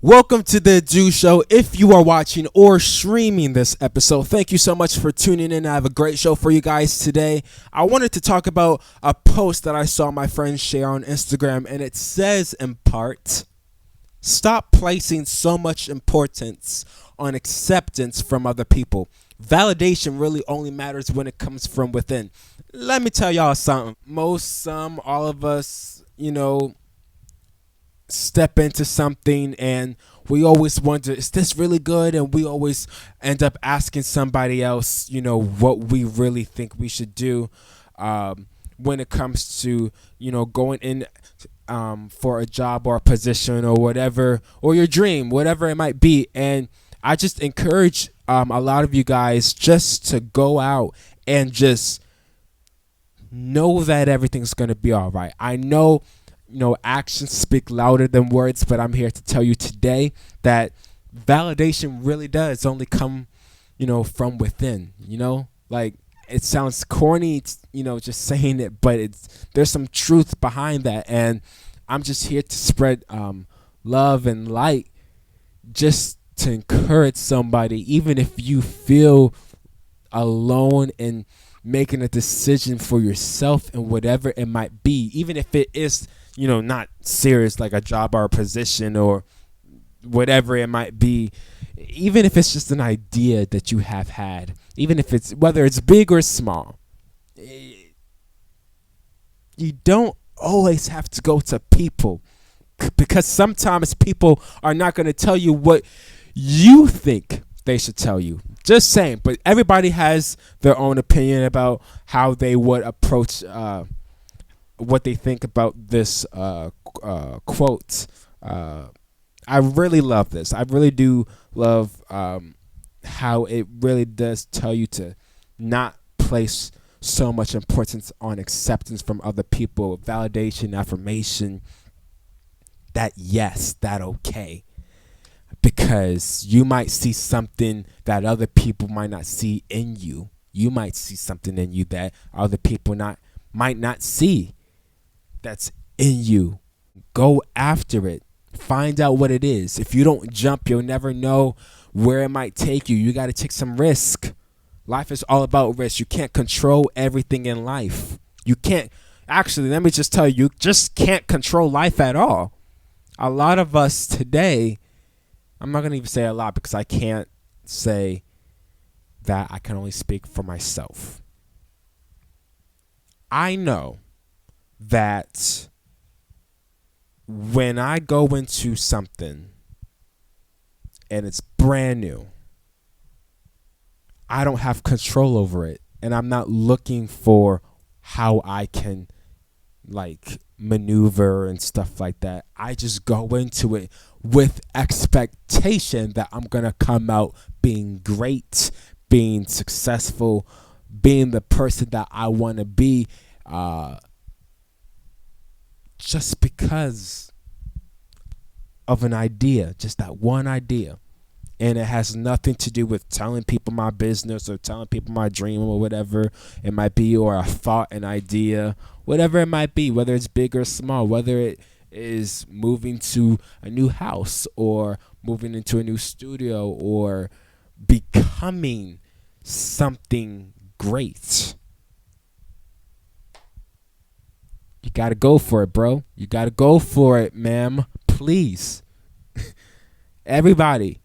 Welcome to the Do Show. If you are watching or streaming this episode, thank you so much for tuning in. I have a great show for you guys today. I wanted to talk about a post that I saw my friends share on Instagram, and it says in part, stop placing so much importance on acceptance from other people. Validation really only matters when it comes from within. Let me tell y'all something. All of us, step into something and we always wonder, is this really good? And we always end up asking somebody else, what we really think we should do when it comes to, going in for a job or a position or whatever, or your dream, whatever it might be. And I just encourage a lot of you guys just to go out and just know that everything's going to be all right. I know actions speak louder than words, but I'm here to tell you today that validation really does only come, from within. Like, it sounds corny, just saying it, but there's some truth behind that, and I'm just here to spread love and light, just to encourage somebody, even if you feel alone in making a decision for yourself and whatever it might be, even if it is not serious like a job or a position or whatever it might be, even if it's just an idea that you have had, even if it's whether it's big or small, you don't always have to go to people, because sometimes people are not going to tell you what you think they should tell you. Just saying. But everybody has their own opinion about how they would approach what they think about this quote. I really love this. I really do love how it really does tell you to not place so much importance on acceptance from other people, validation, affirmation, that yes, that okay. Because you might see something that other people might not see in you. You might see something in you that other people might not see that's in you. Go after it. Find out what it is. If you don't jump, you'll never know where it might take you. You got to take some risk. Life is all about risk. You can't control everything in life. You can't. Actually, let me just tell you, you just can't control life at all. A lot of us today, I'm not going to even say a lot because I can't say that. I can only speak for myself. I know that when I go into something and it's brand new, I don't have control over it, and I'm not looking for how I can maneuver and stuff like that. I just go into it with expectation that I'm going to come out being great, being successful, being the person that I want to be, just because of an idea, just that one idea. And it has nothing to do with telling people my business or telling people my dream or whatever it might be, or a thought, an idea, whatever it might be, whether it's big or small, whether it is moving to a new house or moving into a new studio or becoming something great. You got to go for it, bro. You got to go for it, ma'am. Please. Everybody,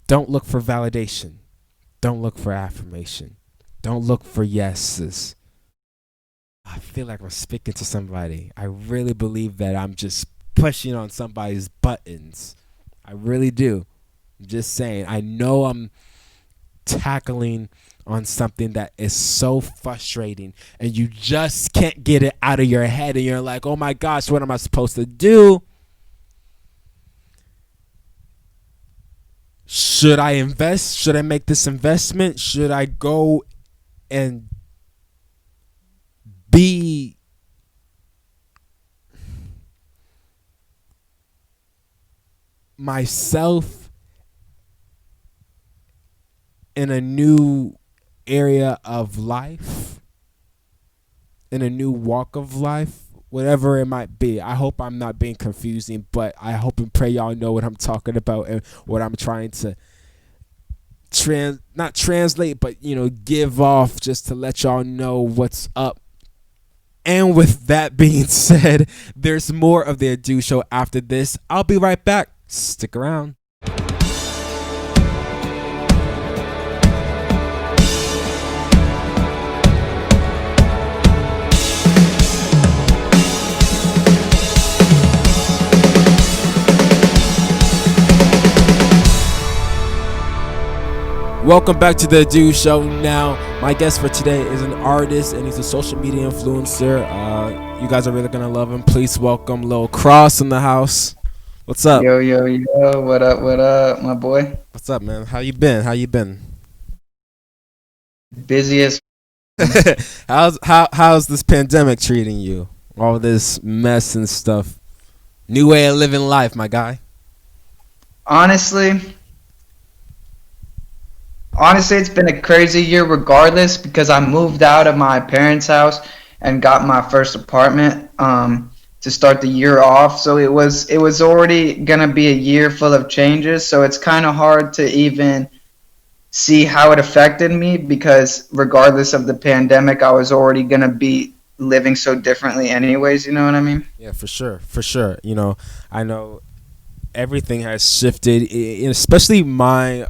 don't look for validation. Don't look for affirmation. Don't look for yeses. I feel like I'm speaking to somebody. I really believe that I'm just pushing on somebody's buttons. I really do. I'm just saying. I know I'm tackling on something that is so frustrating and you just can't get it out of your head, and you're like, oh my gosh, what am I supposed to do? Should I invest? Should I make this investment? Should I go and be myself in a new area of life, in a new walk of life? whatever it might be. I hope I'm not being confusing, but I hope and pray y'all know what I'm talking about and what I'm trying to not translate, but give off just to let y'all know what's up. And with that being said, there's more of the Ado Show after this. I'll be right back. Stick around. Welcome back to the Ado Show. Now, my guest for today is an artist and he's a social media influencer. You guys are really gonna love him. Please welcome Lil Cross in the house. What's up? Yo, yo, yo, what up, my boy? What's up, man? How you been? Busiest. How's this pandemic treating you? All this mess and stuff. New way of living life, my guy. Honestly, it's been a crazy year regardless because I moved out of my parents' house and got my first apartment to start the year off. So it was already gonna be a year full of changes. So it's kind of hard to even see how it affected me because regardless of the pandemic, I was already gonna be living so differently anyways. You know what I mean? Yeah, for sure. I know everything has shifted, especially my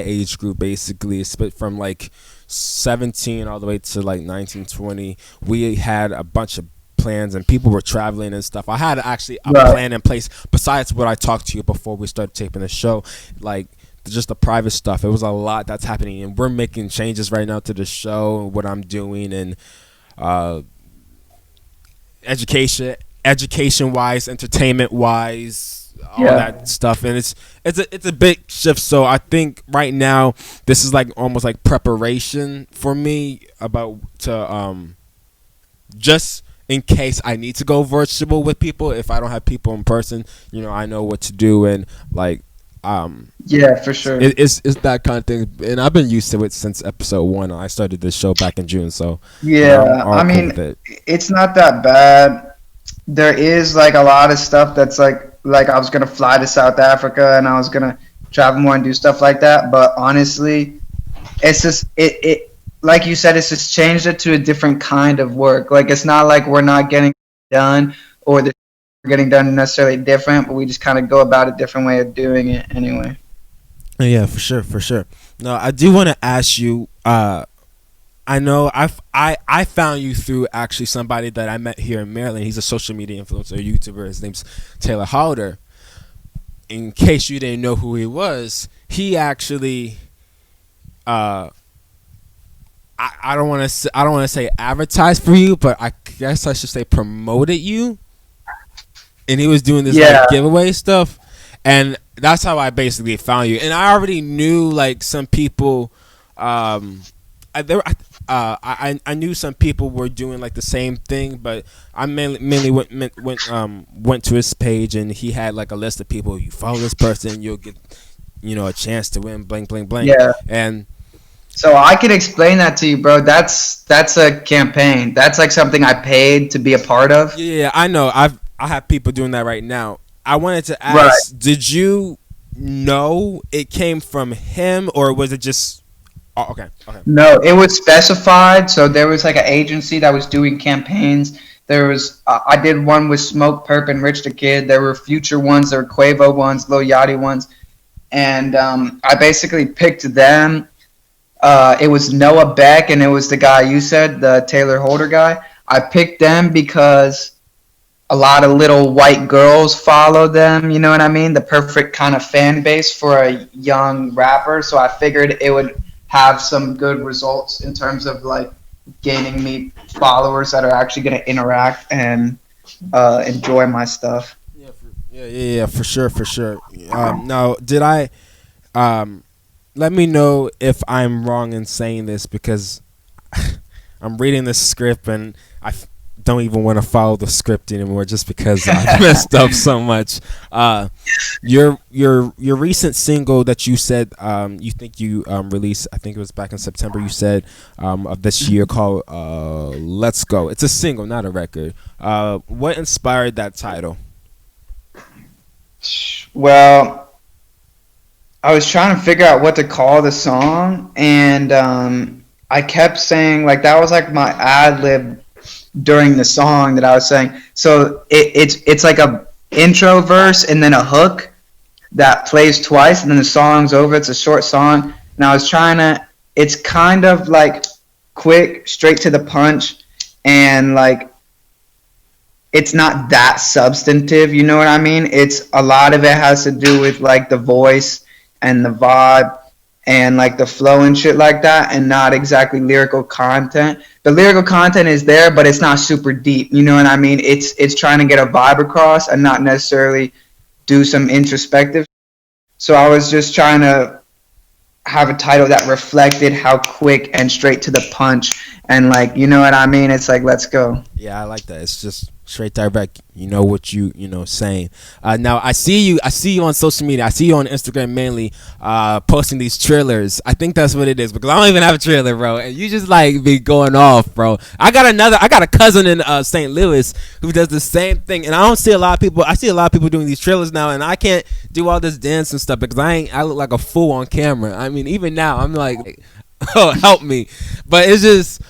age group, basically from like 17 all the way to like 19, 20. We had a bunch of plans and people were traveling and stuff. I had actually a plan in place besides what I talked to you before we started taping the show, like just the private stuff. It was a lot that's happening and we're making changes right now to the show and what I'm doing and education wise, entertainment wise, all that stuff, and it's a big shift. So I think right now this is like almost like preparation for me about to just in case I need to go virtual with people. If I don't have people in person, I know what to do and like yeah, for sure. It's that kind of thing, and I've been used to it since episode 1. I started this show back in June, so yeah, I mean, it's not that bad. There is like a lot of stuff that's like I was gonna fly to South Africa and I was gonna travel more and do stuff like that. But honestly, it's just it like you said, it's just changed it to a different kind of work. Like it's not like we're not getting done or we're getting done necessarily different, but we just kind of go about a different way of doing it anyway. Yeah, for sure. No, I do want to ask you. I know I found you through actually somebody that I met here in Maryland. He's a social media influencer, YouTuber. His name's Taylor Halder. In case you didn't know who he was, he actually I don't want to say advertised for you, but I guess I should say promoted you. And he was doing this like giveaway stuff, and that's how I basically found you. And I already knew like some people. I knew some people were doing like the same thing, but I mainly went to his page and he had like a list of people. You follow this person, you'll get a chance to win blank blank blank. Yeah. And so I could explain that to you, bro. That's a campaign. That's like something I paid to be a part of. Yeah, I know. I have people doing that right now. I wanted to ask, did you know it came from him or was it just? Oh, okay. No, it was specified. So there was like an agency that was doing campaigns. There was I did one with Smoke, Perp, and Rich the Kid. There were Future ones, there were Quavo ones, Lil Yachty ones, and I basically picked them. It was Noah Beck, and it was the guy you said, the Taylor Holder guy. I picked them because a lot of little white girls follow them. You know what I mean? The perfect kind of fan base for a young rapper. So I figured it would have some good results in terms of like gaining me followers that are actually going to interact and enjoy my stuff. Yeah, for sure. Now, did I? Let me know if I'm wrong in saying this because I'm reading the script and don't even want to follow the script anymore just because I messed up so much. Uh, your recent single that you said you think you released, I think it was back in September. You said of this year, called "Let's Go." It's a single, not a record. What inspired that title? Well, I was trying to figure out what to call the song, and I kept saying like that was like my ad lib during the song that I was saying. So it's like a intro verse and then a hook that plays twice, and then the song's over. It's a short song, and I was trying to. It's kind of like quick, straight to the punch, and like it's not that substantive, you know what I mean? It's a lot of it has to do with like the voice and the vibe and like the flow and shit like that, and not exactly lyrical content. The lyrical content is there, but it's not super deep, you know what I mean? It's trying to get a vibe across and not necessarily do some introspective. So I was just trying to have a title that reflected how quick and straight to the punch, and like, you know what I mean? It's like, let's go. Yeah, I like that. It's just straight direct. You know what you know saying. Now I see you. I see you on social media. I see you on Instagram mainly, posting these trailers. I think that's what it is because I don't even have a trailer, bro. And you just like be going off, bro. I got a cousin in St. Louis who does the same thing, and I don't see a lot of people. I see a lot of people doing these trailers now, and I can't do all this dance and stuff because I look like a fool on camera. I mean, even now I'm like, oh, help me. But it's just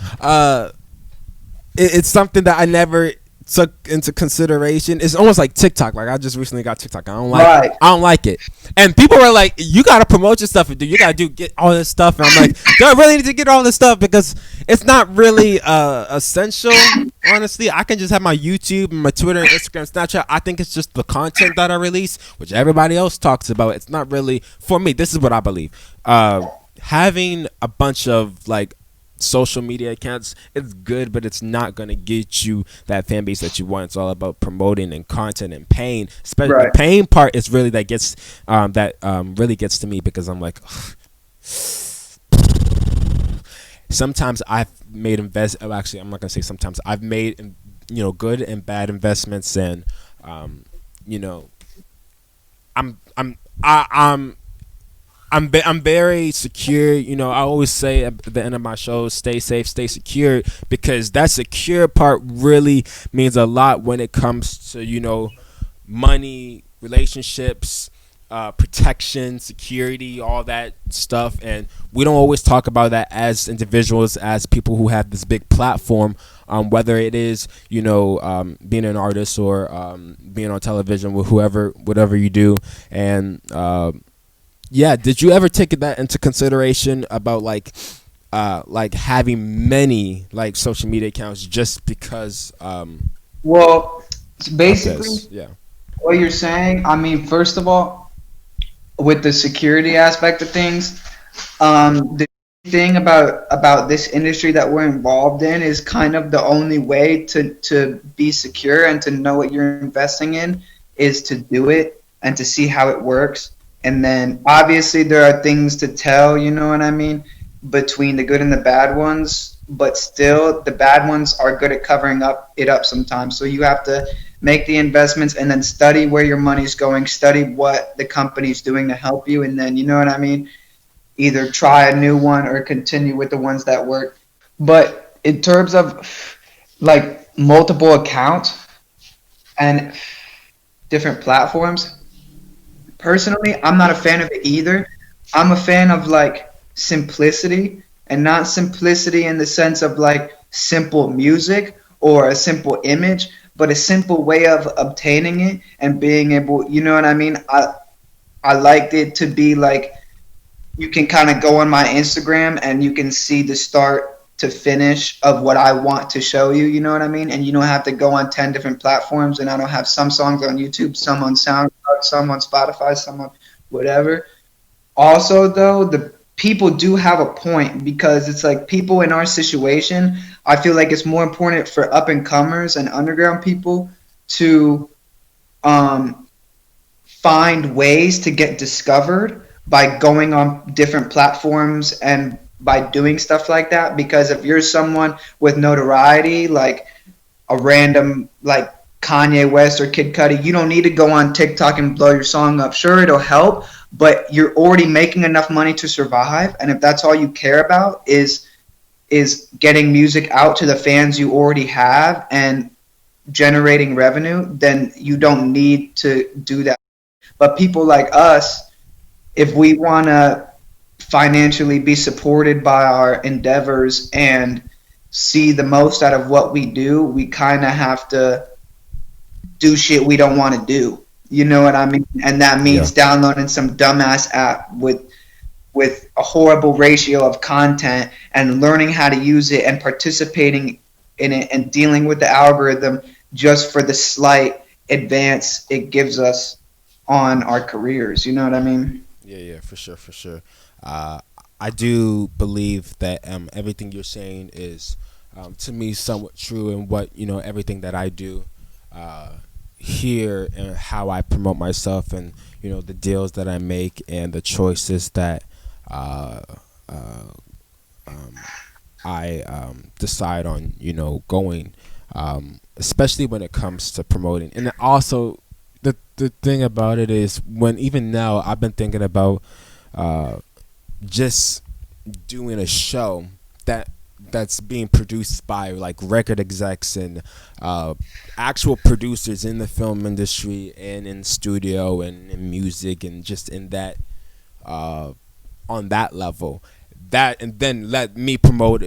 it's something that I never took into consideration. It's almost like TikTok. Like I just recently got TikTok. Right. I don't like it. And people were like, "You gotta promote your stuff, dude. You gotta get all this stuff." And I'm like, "Do I really need to get all this stuff?" Because it's not really essential. Honestly, I can just have my YouTube and my Twitter and Instagram, Snapchat. I think it's just the content that I release, which everybody else talks about. It's not really for me. This is what I believe. Having a bunch of like social media accounts, it's good, but it's not gonna get you that fan base that you want. It's all about promoting and content and paying. Especially Right. the paying part is really that gets really gets to me because I'm like, sometimes I've made actually I'm not gonna say sometimes I've made good and bad investments, and you know I'm I'm very secure. I always say at the end of my shows, stay safe, stay secure, because that secure part really means a lot when it comes to money, relationships, protection, security, all that stuff. And we don't always talk about that as individuals, as people who have this big platform, whether it is being an artist or being on television with whatever you do. And yeah, did you ever take that into consideration about like having many like social media accounts just because Well, of basically, this? Yeah. what you're saying, I mean, first of all, with the security aspect of things, the thing about this industry that we're involved in is kind of the only way to be secure and to know what you're investing in is to do it and to see how it works. And then obviously there are things to tell, you know what I mean, between the good and the bad ones, but still the bad ones are good at covering up sometimes. So you have to make the investments and then study where your money's going, study what the company's doing to help you, and then, you know what I mean, either try a new one or continue with the ones that work. But in terms of like multiple accounts and different platforms, personally, I'm not a fan of it either. I'm a fan of like simplicity, and not simplicity in the sense of like simple music or a simple image, but a simple way of obtaining it and being able, you know what I mean? I liked it to be like you can kind of go on my Instagram and you can see the start to finish of what I want to show you, you know what I mean? And you don't have to go on 10 different platforms, and I don't have some songs on YouTube, some on SoundCloud, some on Spotify, some on whatever. Also, though, the people do have a point, because it's like people in our situation, I feel like it's more important for up and comers and underground people to um, find ways to get discovered by going on different platforms and by doing stuff like that. Because if you're someone with notoriety, like a random like Kanye West or Kid Cudi. You don't need to go on TikTok and blow your song up. Sure, it'll help, but you're already making enough money to survive. And if that's all you care about is getting music out to the fans you already have and generating revenue, then you don't need to do that. But people like us, if we want to financially be supported by our endeavors and see the most out of what we do, we kind of have to do shit we don't want to do. You know what I mean? And that Yeah. means downloading some dumbass app with a horrible ratio of content and learning how to use it and participating in it and dealing with the algorithm just for the slight advance it gives us on our careers. You know what I mean? Yeah, yeah, for sure, for sure. Uh, I do believe that everything you're saying is, to me, somewhat true in what everything that I do uh, here and how I promote myself, and the deals that I make and the choices that uh, uh, um, I decide on, going, especially when it comes to promoting. And also, the thing about it is, when even now I've been thinking about uh, just doing a show that's being produced by like record execs and actual producers in the film industry and in studio and in music and just in that uh, on that level, that, and then let me promote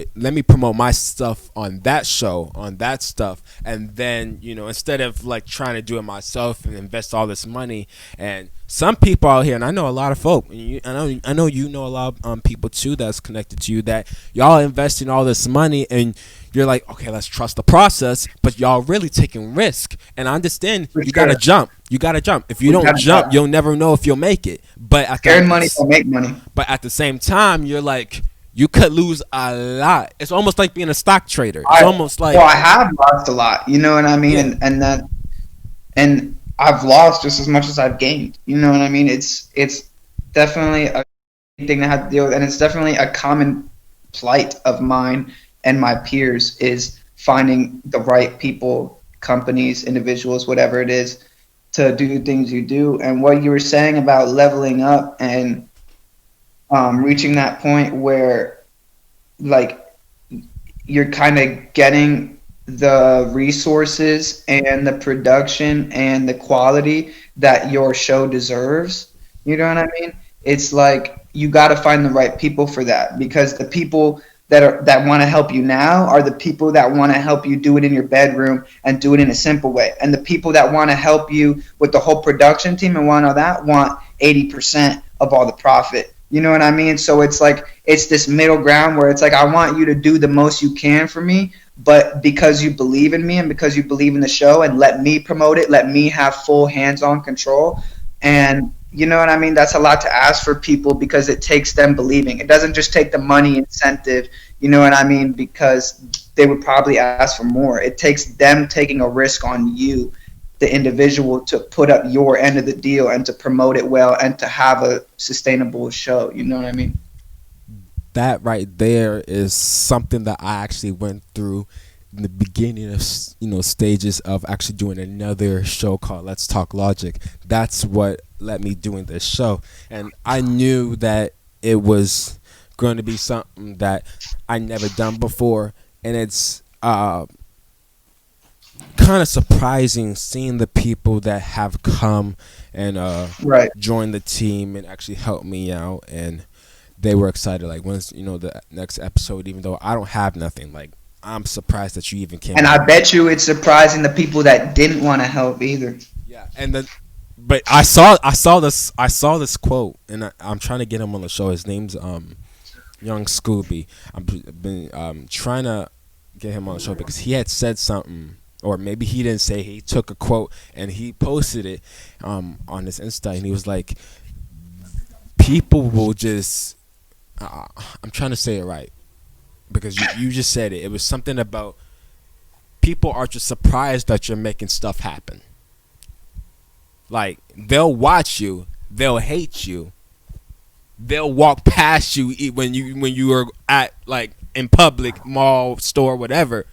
my stuff on that show, on that stuff, and then instead of like trying to do it myself and invest all this money. And some people out here, and I know a lot of folk, and I know you know a lot of people too that's connected to you, that y'all investing all this money and you're like, okay, let's trust the process, but y'all really taking risk. And I understand For you sure. gotta jump. You gotta jump. If you We don't gotta jump, try. you'll never know if you'll make it. Scared money will make money. But at the same time, you're like, you could lose a lot. It's almost like being a stock trader. It's I almost like, well, I have lost a lot. You know what I mean? yeah, And I've lost just as much as I've gained. You know what I mean? It's definitely a thing to have to deal with, and it's definitely a common plight of mine and my peers is finding the right people, companies, individuals, whatever it is, to do things you do. And what you were saying about leveling up and reaching that point where like you're kind of getting the resources and the production and the quality that your show deserves. You know what I mean? It's like you got to find the right people for that, because the people that want to help you now are the people that want to help you do it in your bedroom and do it in a simple way. And the people that want to help you with the whole production team and want all that want 80% of all the profit. You know what I mean? So it's like it's this middle ground where it's like I want you to do the most you can for me, but because you believe in me and because you believe in the show, and let me promote it, let me have full hands-on control. And you know what I mean? That's a lot to ask for people, because it takes them believing. It doesn't just take the money incentive, you know what I mean? Because they would probably ask for more. It takes them taking a risk on you, the individual, to put up your end of the deal and to promote it well and to have a sustainable show. You know what I mean? that right there is something that I actually went through in the beginning of stages of actually doing another show called Let's Talk Logic. That's what let me doing this show, and I knew that it was going to be something that I never done before, and it's kind of surprising seeing the people that have come and Right. joined the team and actually helped me out, and they were excited. Like, when's the next episode? Even though I don't have nothing, like, I'm surprised that you even came And out. I bet you it's surprising the people that didn't want to help either. Yeah, and then, but I saw this quote, and I'm trying to get him on the show. His name's Young Scooby. I've been trying to get him on the show because he had said something, or maybe he didn't say. He took a quote and he posted it on his Insta, and he was like, "People will just." I'm trying to say it right because you just said it. It was something about people are just surprised that you're making stuff happen. Like, they'll watch you, they'll hate you, they'll walk past you when you are at, like, in public, mall, store, whatever,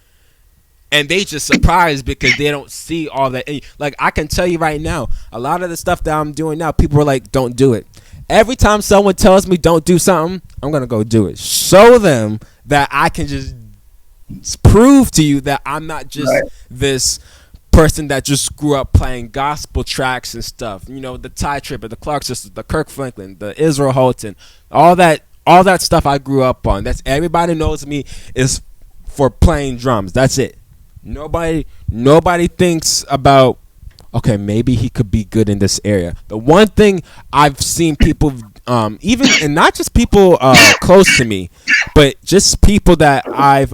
and they just surprised because they don't see all that. Like I can tell you right now, a lot of the stuff that I'm doing now, people are like, "Don't do it." Every time someone tells me don't do something, I'm gonna go do it. Show them that I can just prove to you that I'm not just this person that just grew up playing gospel tracks and stuff. You know, the Ty Tribbett, the Clark Sisters, the Kirk Franklin, the Israel Houghton, all that stuff I grew up on. That's everybody knows me is for playing drums. That's it. Nobody thinks about, okay, maybe he could be good in this area. The one thing I've seen people, even, and not just people close to me, but just people that I've,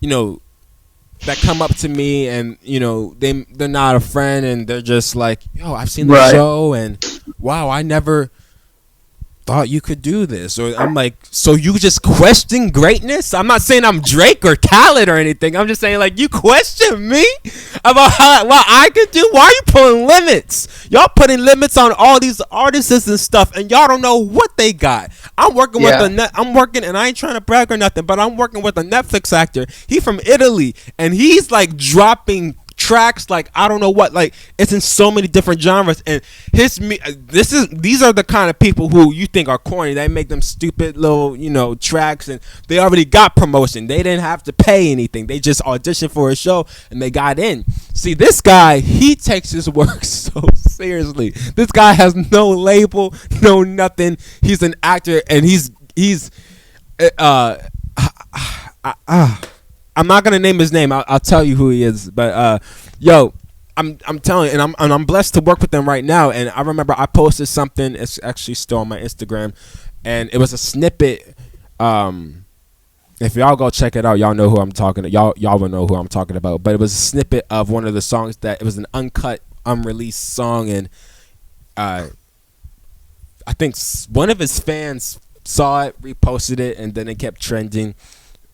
you know, that come up to me and, you know, they're not a friend and they're just like, yo, I've seen the show and wow, I never thought you could do this. Or I'm like, so you just question greatness? I'm not saying I'm Drake or Khaled or anything. I'm just saying, like, you question me about what I could do? Why are you putting limits? Y'all putting limits on all these artists and stuff, and y'all don't know what they got. I'm working with I'm working, and I ain't trying to brag or nothing, but I'm working with a Netflix actor. He from Italy, and he's like dropping tracks like I don't know what, like it's in so many different genres, and these are the kind of people who you think are corny. They make them stupid little, you know, tracks, and they already got promotion. They didn't have to pay anything. They just auditioned for a show and they got in. See, this guy, he takes his work so seriously. This guy has no label, no nothing. He's an actor, and he's I'm not gonna name his name. I'll tell you who he is. But yo, I'm telling you, and I'm blessed to work with them right now. And I remember I posted something. It's actually still on my Instagram, and it was a snippet. If y'all go check it out, y'all know who I'm talking to. Y'all will know who I'm talking about. But it was a snippet of one of the songs that it was an uncut, unreleased song, and I think one of his fans saw it, reposted it, and then it kept trending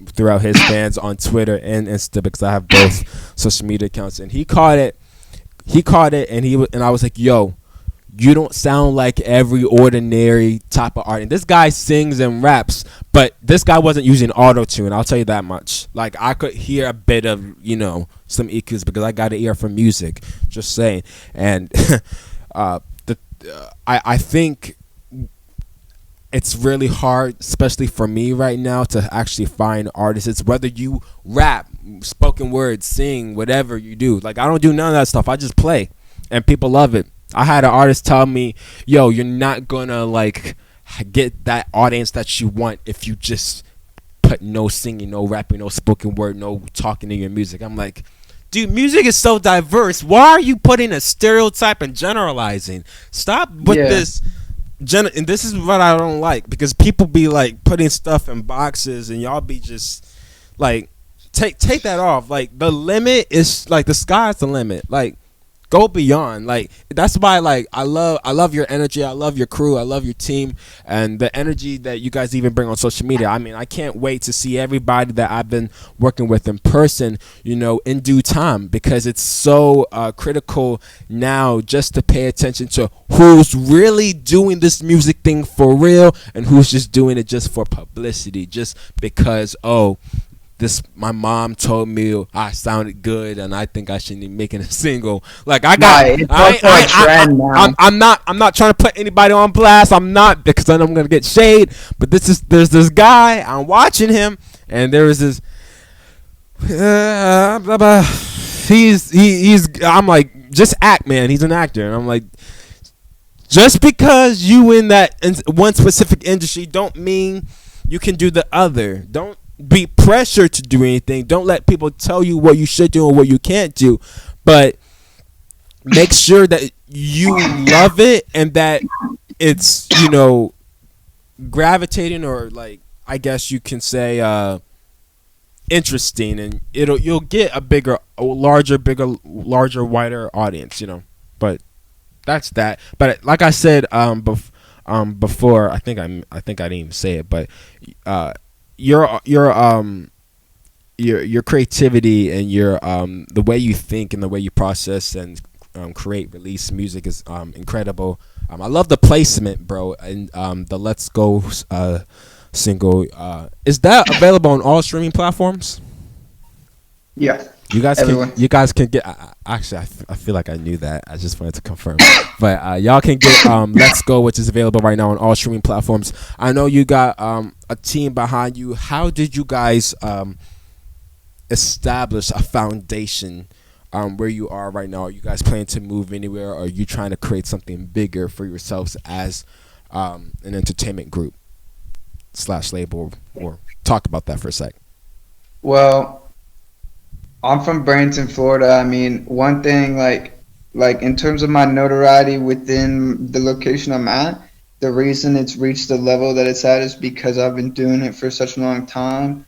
throughout his fans on Twitter and Insta, because I have both social media accounts. And he caught it, and I was like, yo, you don't sound like every ordinary type of artist. This guy sings and raps, but this guy wasn't using auto-tune, I'll tell you that much. Like, I could hear a bit of, you know, some EQs because I got an ear for music, just saying. And I think it's really hard, especially for me right now, to actually find artists. It's whether you rap, spoken word, sing, whatever you do. Like, I don't do none of that stuff. I just play, and people love it. I had an artist tell me, yo, you're not gonna like get that audience that you want if you just put no singing, no rapping, no spoken word, no talking in your music. I'm like, dude, music is so diverse. Why are you putting a stereotype and generalizing? Stop with this. And this is what I don't like, because people be like putting stuff in boxes, and y'all be just like, take that off. Like, the limit is like, the sky's the limit. Like, go beyond. Like, that's why, like, I love your energy. I love your crew. I love your team, and the energy that you guys even bring on social media. I mean, I can't wait to see everybody that I've been working with in person, you know, in due time, because it's so critical now just to pay attention to who's really doing this music thing for real and who's just doing it just for publicity, just because, my mom told me I sounded good and I think I should be making a single. Like, I'm not trying to put anybody on blast. I'm not, because then I'm gonna get shade. But there's this guy, I'm watching him, and there is this I'm like, just act, man. He's an actor, and I'm like, just because you in that one specific industry don't mean you can do the other. Don't be pressured to do anything. Don't let people tell you what you should do and what you can't do, but make sure that you love it and that it's, you know, gravitating, or like, I guess you can say interesting, and you'll get a larger, wider audience, you know. But that's that. But like I said before, I think I didn't even say it, but your creativity and your the way you think and the way you process and create, release music is incredible. I love the placement, bro, and the Let's Go single. Is that available on all streaming platforms? Yeah, You guys can everyone. get. Actually, I feel like I knew that. I just wanted to confirm. But y'all can get Let's Go, which is available right now on all streaming platforms. I know you got a team behind you. How did you guys establish a foundation where you are right now? Are you guys planning to move anywhere, or are you trying to create something bigger for yourselves as an entertainment group slash label? Or talk about that for a sec. Well, I'm from Bradenton, Florida. I mean, one thing like in terms of my notoriety within the location I'm at, the reason it's reached the level that it's at is because I've been doing it for such a long time,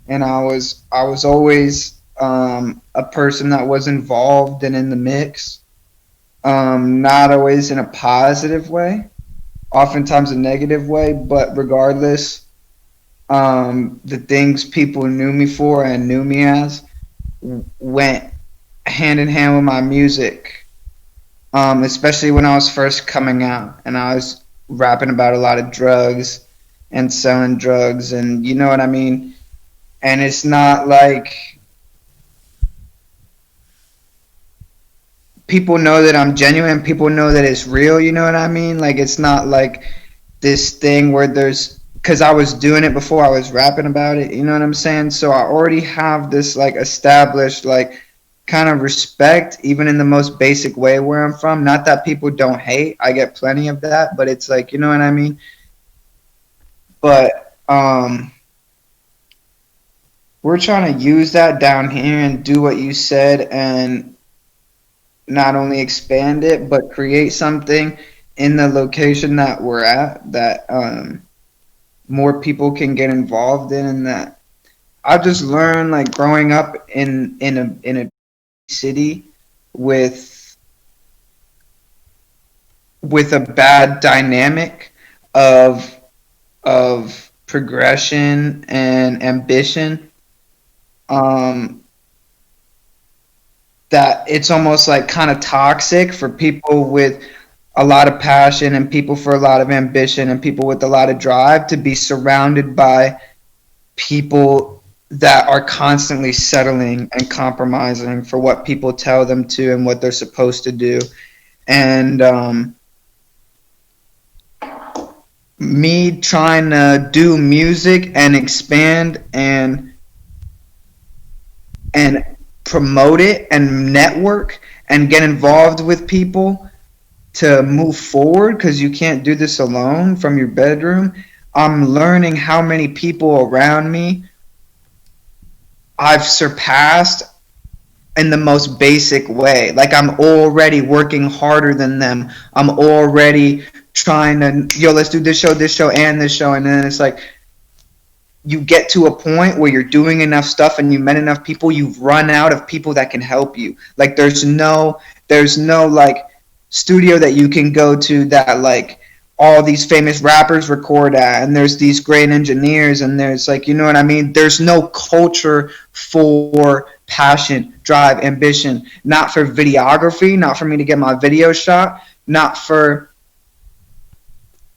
and I was always a person that was involved and in the mix, not always in a positive way, oftentimes a negative way, but regardless, the things people knew me for and knew me as went hand in hand with my music, especially when I was first coming out and I was rapping about a lot of drugs and selling drugs, and you know what I mean. And it's not like people know that I'm genuine. People know that it's real. You know what I mean? Like it's not like this thing where there's because I was doing it before I was rapping about it. You know what I'm saying? So I already have this like established like kind of respect, even in the most basic way where I'm from. Not that people don't hate. I get plenty of that, but it's like you know what I mean. But we're trying to use that down here and do what you said and not only expand it but create something in the location that we're at that more people can get involved in, and that I've just learned like growing up in a city with with a bad dynamic of progression and ambition, um, that it's almost like kind of toxic for people with a lot of passion and people for a lot of ambition and people with a lot of drive to be surrounded by people that are constantly settling and compromising for what people tell them to and what they're supposed to do. And me trying to do music and expand and promote it and network and get involved with people to move forward because you can't do this alone from your bedroom. I'm learning how many people around me I've surpassed in the most basic way. Like I'm already working harder than them. I'm already trying to let's do this show, and this show, and then it's like you get to a point where you're doing enough stuff and you met enough people, you've run out of people that can help you. Like there's no like studio that you can go to that like all these famous rappers record at, and there's these great engineers, and there's like you know what I mean. There's no culture for passion, drive, ambition. Not for videography, not for me to get my video shot, not for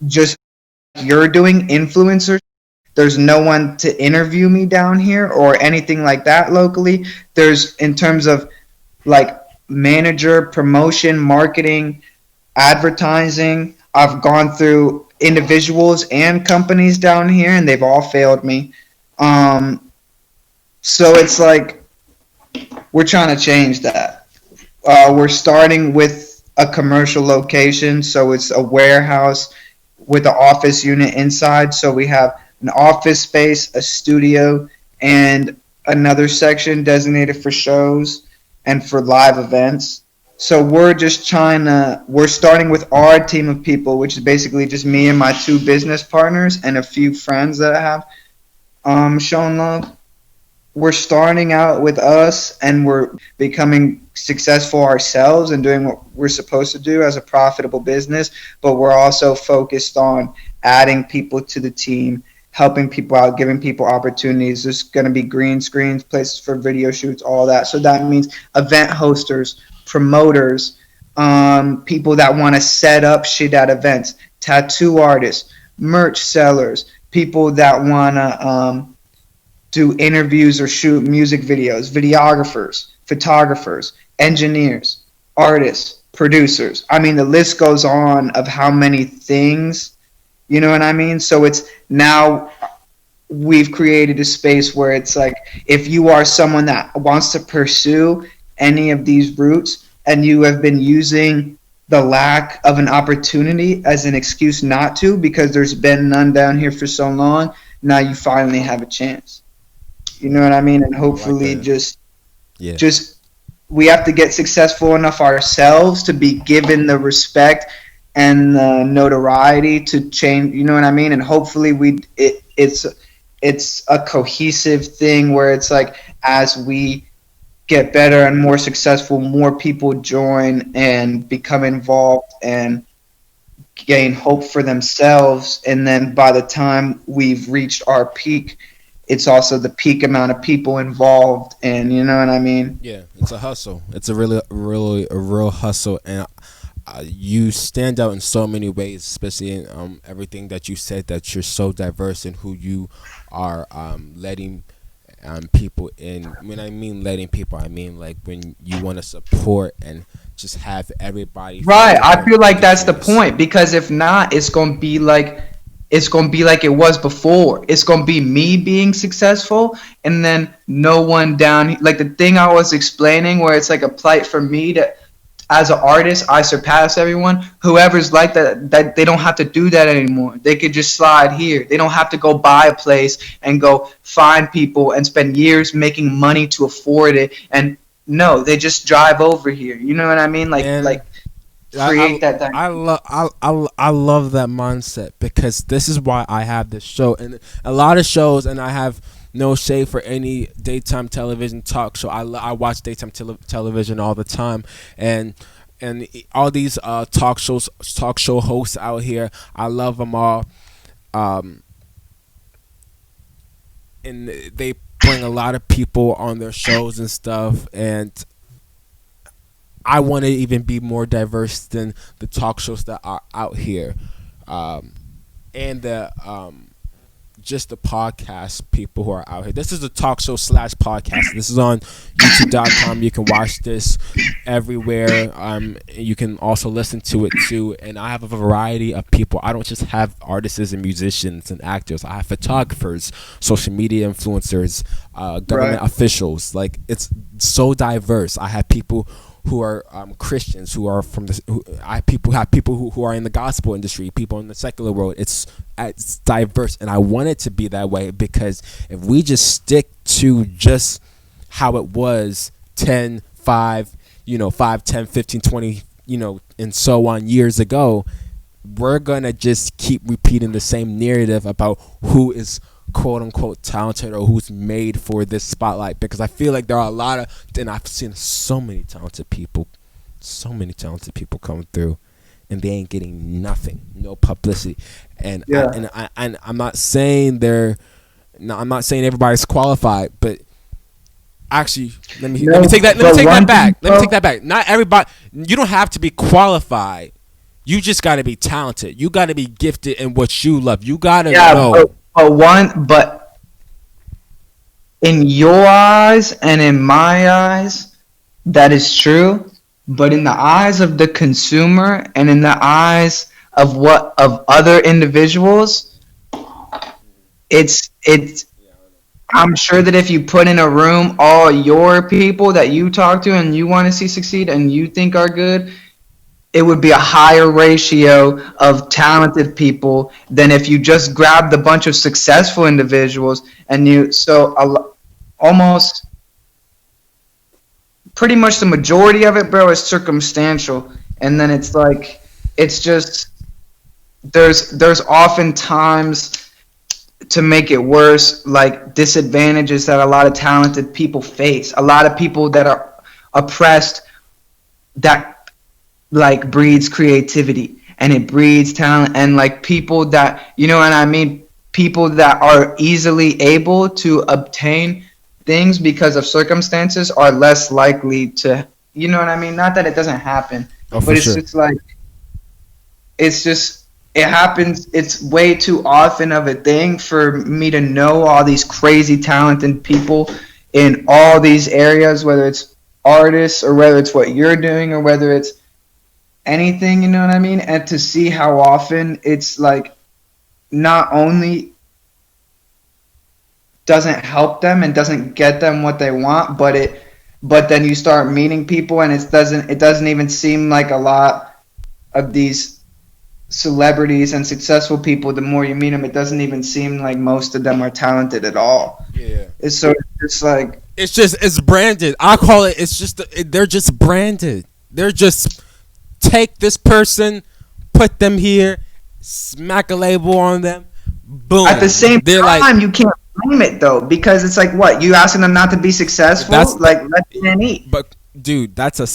just you're doing influencers. There's no one to interview me down here or anything like that locally. There's in terms of like manager, promotion, marketing, advertising. I've gone through individuals and companies down here, and they've all failed me. So it's like we're trying to change that. We're starting with a commercial location, so it's a warehouse with an office unit inside. So we have an office space, a studio, and another section designated for shows and for live events. So we're starting with our team of people, which is basically just me and my two business partners and a few friends that I have shown love. We're starting out with us and we're becoming successful ourselves and doing what we're supposed to do as a profitable business, but we're also focused on adding people to the team, helping people out, giving people opportunities. There's going to be green screens, places for video shoots, all that. So that means event hosters, promoters, people that want to set up shit at events, tattoo artists, merch sellers, people that want to do interviews or shoot music videos, videographers, photographers, engineers, artists, producers. I mean, the list goes on of how many things, you know what I mean? So it's now we've created a space where it's like if you are someone that wants to pursue any of these routes and you have been using the lack of an opportunity as an excuse not to because there's been none down here for so long, now you finally have a chance. You know what I mean? And I like hopefully that. Yeah. just we have to get successful enough ourselves to be given the respect and the notoriety to change, you know what I mean? And hopefully it's a cohesive thing where it's like as we get better and more successful, more people join and become involved and gain hope for themselves. And then by the time we've reached our peak, it's also the peak amount of people involved. And you know what I mean? Yeah, it's a hustle. It's a really a real hustle, and you stand out in so many ways, especially in everything that you said. That you're so diverse in who you are, letting people in. When I mean letting people, I mean like when you want to support and just have everybody from Right. I different feel like that's the industries. point because if not, it's gonna be like it was before. It's gonna be me being successful and then no one down like the thing I was explaining where it's like a plight for me to as an artist I surpass everyone. Whoever's like that they don't have to do that anymore. They could just slide here. They don't have to go buy a place and go find people and spend years making money to afford it and no, they just drive over here. You know what I mean? Like And create that I love that mindset because this is why I have this show and a lot of shows, and I have no shade for any daytime television talk show. I watch daytime television all the time, and all these talk show hosts out here, I love them all. Um, and they bring a lot of people on their shows and stuff, and I want to even be more diverse than the talk shows that are out here, um, and the just the podcast people who are out here. This is a talk show slash podcast. This is on YouTube.com. You can watch this everywhere. You can also listen to it too. And I have a variety of people. I don't just have artists and musicians and actors. I have photographers, social media influencers, government right. officials. Like it's so diverse. I have people who are Christians, who are from the I people have people who are in the gospel industry, people in the secular world. It's diverse, and I want it to be that way because if we just stick to just how it was 10, 5, 5, 10, 15, 20, and so on years ago, we're gonna just keep repeating the same narrative about who is quote unquote talented or who's made for this spotlight, because I feel like there are a lot of, and I've seen so many talented people come through and they ain't getting nothing, no publicity. And Yeah. and I'm not saying they're no, I'm not saying everybody's qualified, but actually let me No, take that but one back. thing, Let me bro. take that back. Not everybody, you don't have to be qualified. You just got to be talented. You got to be gifted in what you love. You got to Yeah, know. but in your eyes and in my eyes, that is true. But in the eyes of the consumer and in the eyes of other individuals, it's I'm sure that if you put in a room all your people that you talk to and you want to see succeed and you think are good, it would be a higher ratio of talented people than if you just grabbed a bunch of successful individuals and almost pretty much the majority of it, bro, is circumstantial. And then it's like it's just there's often times to make it worse, like disadvantages that a lot of talented people face. A lot of people that are oppressed that like breeds creativity and it breeds talent and like people that you know what I mean, people that are easily able to obtain things because of circumstances are less likely to, you know what I mean, not that it doesn't happen, Oh, but for it's sure. just like it's just it happens. It's way too often of a thing for me to know all these crazy talented people in all these areas, whether it's artists or whether it's what you're doing or whether it's anything, you know what I mean? And to see how often it's like not only doesn't help them and doesn't get them what they want, but then you start meeting people and it doesn't even seem like a lot of these celebrities and successful people. The more you meet them, it doesn't even seem like most of them are talented at all. Yeah. It's like It's branded. I call it. It's just they're just branded. They're just take this person, put them here, smack a label on them, boom. at the same They're like time you can't blame it though because it's like what you asking them not to be that's successful, like let them eat. but dude, that's a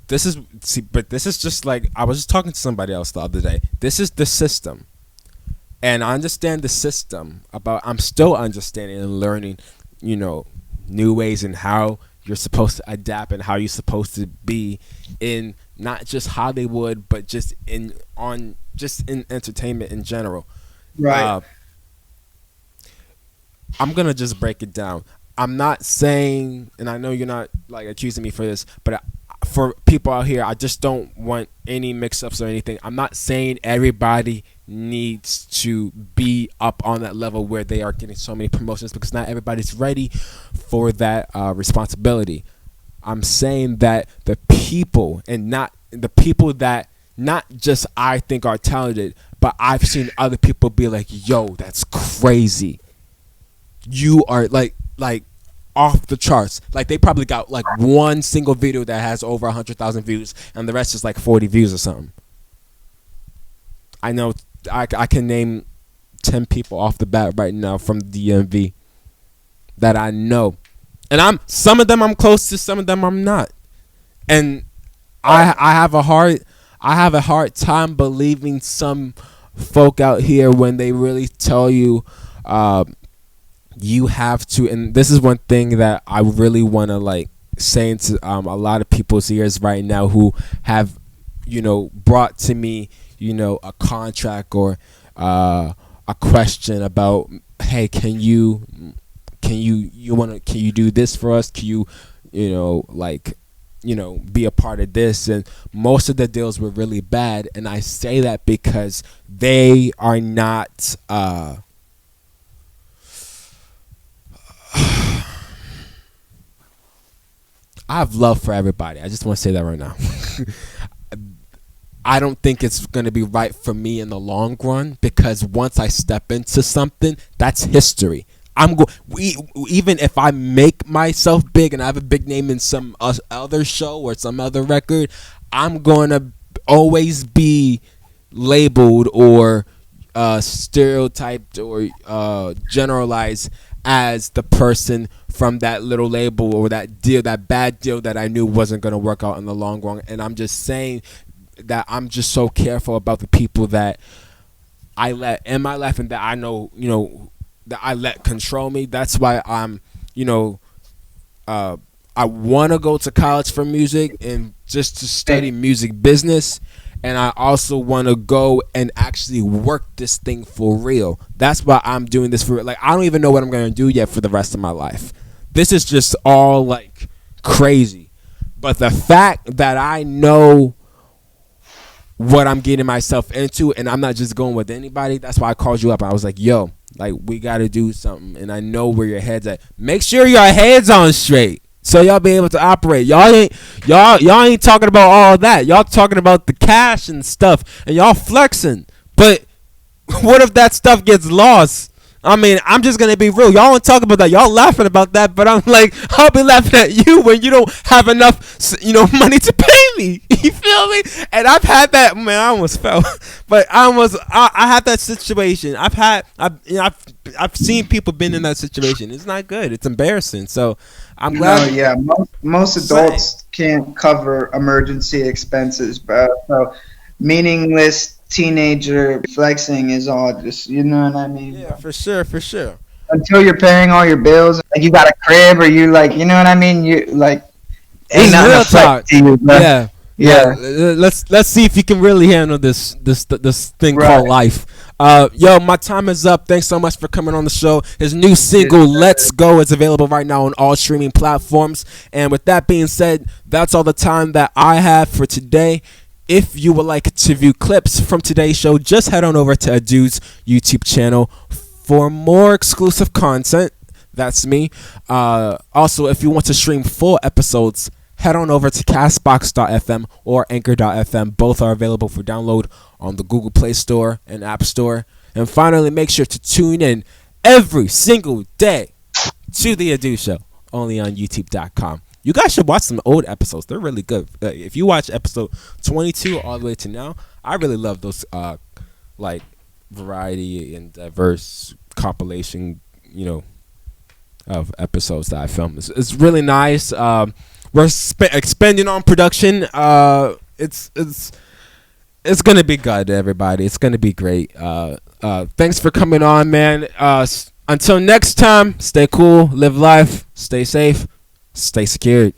this is see, but this is just like I was just talking to somebody else the other day. This is the system. And I understand the system about I'm still understanding and learning, new ways and how you're supposed to adapt and how you're supposed to be in not just Hollywood but just in entertainment in general. Right. Uh, I'm gonna just break it down. I'm not saying, and I know you're not like accusing me for this, but for people out here, I just don't want any mix-ups or anything. I'm not saying everybody needs to be up on that level where they are getting so many promotions because not everybody's ready for that responsibility. I'm saying that the people and not the people that not just I think are talented, but I've seen other people be like, "Yo, that's crazy. You are like off the charts." Like they probably got like one single video that has over 100,000 views, and the rest is like 40 views or something. I know I can name 10 people off the bat right now from DMV that I know, and some of them I'm close to, some of them I'm not, and I have a hard time believing some folk out here when they really tell you. You have to, and this is one thing that I really want to like say into a lot of people's ears right now who have brought to me a contract or a question about, hey, can you do this for us, can you be a part of this, and most of the deals were really bad, and I say that because they are not I have love for everybody. I just want to say that right now. I don't think it's going to be right for me in the long run because once I step into something, that's history. Even if I make myself big and I have a big name in some other show or some other record, I'm going to always be labeled or stereotyped or generalized as the person from that little label or that bad deal that I knew wasn't going to work out in the long run. And I'm just saying that I'm just so careful about the people that I let in my life and that I know, that I let control me. That's why I'm, I want to go to college for music and just to study music business. And I also want to go and actually work this thing for real. That's why I'm doing this for real. Like, I don't even know what I'm going to do yet for the rest of my life. This is just all, like, crazy. But the fact that I know what I'm getting myself into and I'm not just going with anybody, that's why I called you up. I was like, yo, like, we got to do something. And I know where your head's at. Make sure your head's on straight. So y'all be able to operate. Y'all ain't talking about all that. Y'all talking about the cash and stuff, and y'all flexing. But what if that stuff gets lost? I mean, I'm just gonna be real. Y'all don't talk about that. Y'all laughing about that, but I'm like, I'll be laughing at you when you don't have enough, money to pay me. You feel me? And I've had that. Man, I almost fell, but I had that situation. I've seen people been in that situation. It's not good. It's embarrassing. So I'm glad. No, yeah, most adults can't cover emergency expenses, bro. So meaningless teenager flexing is all just, you know what I mean? Yeah, for sure. Until you're paying all your bills, like you got a crib or you like, you know what I mean? You like ain't It's nothing real to flex talk. to you, bro. Yeah. Yeah, Yeah. let's see if you can really handle this thing called Right. life. Yo, my time is up. Thanks so much for coming on the show. His new Yes, single "Let's sir. Go" is available right now on all streaming platforms. And with that being said, that's all the time that I have for today. If you would like to view clips from today's show, just head on over to Adu's YouTube channel for more exclusive content. That's me. Also, if you want to stream full episodes, head on over to castbox.fm or anchor.fm. Both are available for download on the Google Play Store and App Store. And finally, make sure to tune in every single day to The Adu Show, only on youtube.com. You guys should watch some old episodes. They're really good. If you watch episode 22 all the way to now, I really love those like variety and diverse compilation, of episodes that I filmed. It's really nice. We're expanding on production. It's gonna be good, everybody. It's gonna be great. Thanks for coming on, man. Until next time, stay cool, live life, stay safe, stay secured.